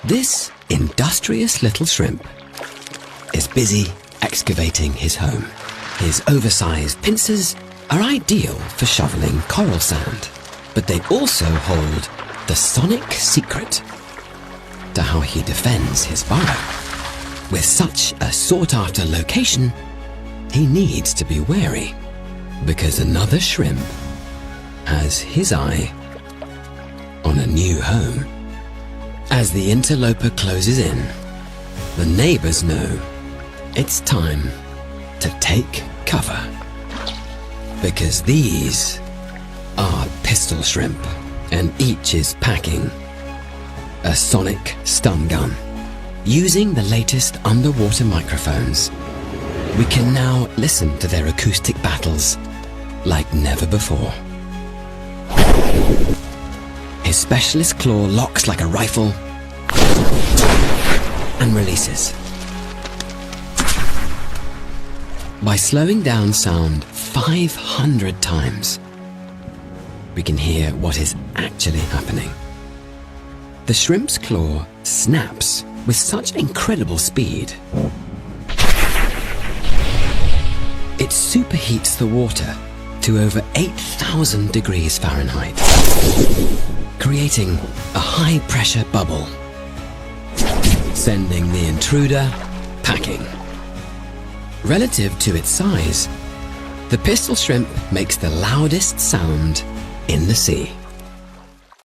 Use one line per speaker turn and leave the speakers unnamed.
This industrious little shrimp is busy excavating his home. His oversized pincers are ideal for shoveling coral sand, but they also hold the sonic secret to how he defends his burrow. With such a sought-after location, he needs to be wary, because another shrimp has his eye on a new home. As the interloper closes in, the neighbors know it's time to take cover, because these are pistol shrimp, and each is packing a sonic stun gun. Using the latest underwater microphones, we can now listen to their acoustic battles like never before. His specialist claw locks like a rifle and releases. By slowing down sound 500 times, we can hear what is actually happening. The shrimp's claw snaps with such incredible speed. It superheats the water to over 8,000 degrees Fahrenheit, creating a high-pressure bubble, sending the intruder packing. Relative to its size, the pistol shrimp makes the loudest sound in the sea.